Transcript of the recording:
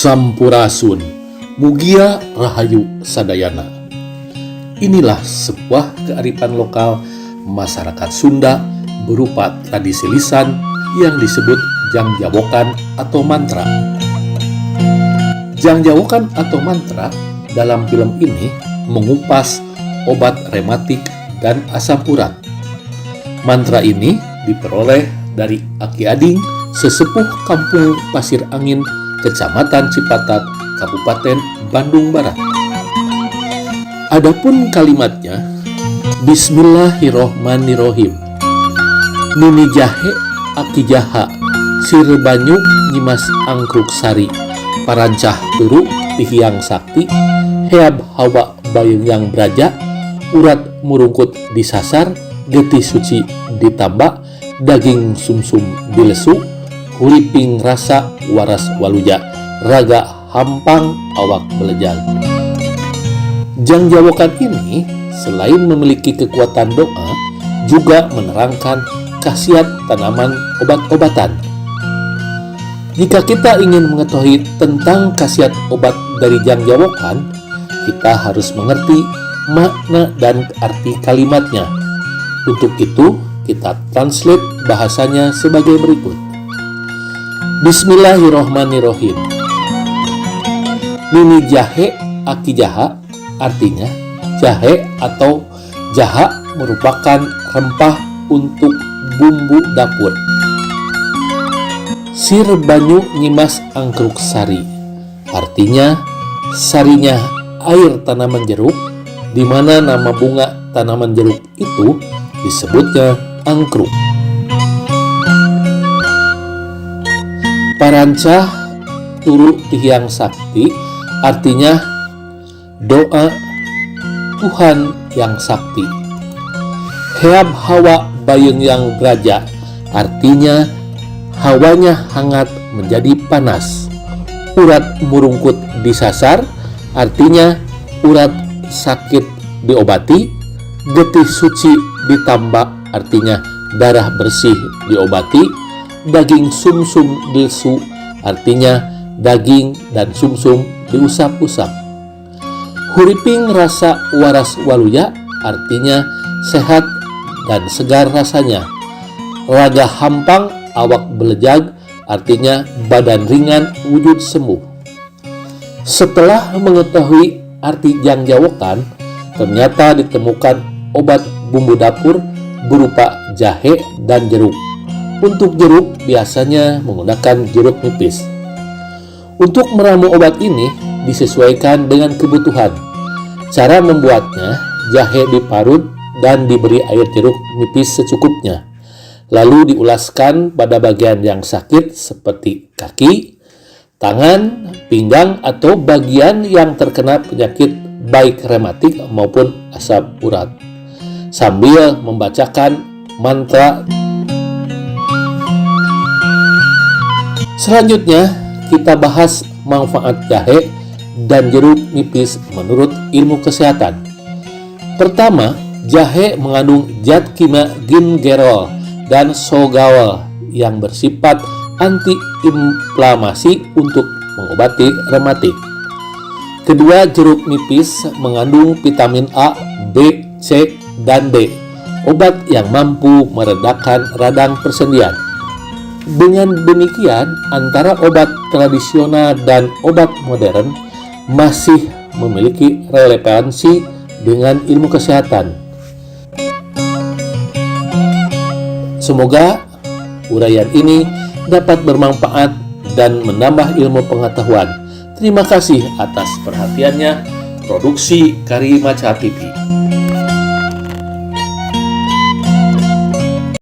Sampurasun, Mugia Rahayu Sadayana. Inilah sebuah kearifan lokal masyarakat Sunda berupa tradisi lisan yang disebut jangjawokan atau mantra. Jangjawokan atau mantra dalam film ini mengupas obat rematik dan asam urat. Mantra ini diperoleh dari Aki Ading, sesepuh kampung Pasir Angin, Kecamatan Cipatat, Kabupaten Bandung Barat. Adapun kalimatnya, Bismillahirrohmanirrohim. Nini jahe aki jaha, sir banyu nyimas angkruk sari, parancah turu tihiang sakti, heab hawa bayung yang braja, urat murungkut disasar, getih suci ditambak, daging sumsum dilesu, huliping rasa waras waluja, raga hampang awak belejal. Jangjawokan ini selain memiliki kekuatan doa, juga menerangkan khasiat tanaman obat-obatan. Jika kita ingin mengetahui tentang khasiat obat dari jangjawokan, kita harus mengerti makna dan arti kalimatnya. Untuk itu, kita translate bahasanya sebagai berikut. Bismillahirrohmanirrohim. Nini jahe aki jaha, artinya jahe atau jaha merupakan rempah untuk bumbu dapur. Sir banyu nyimas angkruk sari, artinya sarinya air tanaman jeruk, di mana nama bunga tanaman jeruk itu disebutnya angkruk. Parancah turu tihiang sakti, artinya doa Tuhan yang sakti. Heab hawa bayun yang braja, artinya hawanya hangat menjadi panas. Urat murungkut disasar, artinya urat sakit diobati. Getih suci ditambak, artinya darah bersih diobati. Daging sumsum dilesu, artinya daging dan sumsum diusap-usap. Huriping rasa waras waluya, artinya sehat dan segar rasanya. Raga hampang awak belejag, artinya badan ringan wujud sembuh. Setelah mengetahui arti jangjawokan, ternyata ditemukan obat bumbu dapur berupa jahe dan jeruk. Untuk jeruk biasanya menggunakan jeruk nipis. Untuk meramu obat ini disesuaikan dengan kebutuhan. Cara membuatnya, jahe diparut dan diberi air jeruk nipis secukupnya. Lalu diulaskan pada bagian yang sakit seperti kaki, tangan, pinggang, atau bagian yang terkena penyakit baik rematik maupun asam urat, sambil membacakan mantra. Selanjutnya, kita bahas manfaat jahe dan jeruk nipis menurut ilmu kesehatan. Pertama, jahe mengandung zat kimia gingerol dan sogawal yang bersifat antiinflamasi untuk mengobati rematik. Kedua, jeruk nipis mengandung vitamin A, B, C, dan D, obat yang mampu meredakan radang persendian. Dengan demikian, antara obat tradisional dan obat modern masih memiliki relevansi dengan ilmu kesehatan. Semoga uraian ini dapat bermanfaat dan menambah ilmu pengetahuan. Terima kasih atas perhatiannya. Produksi Karimaca TV.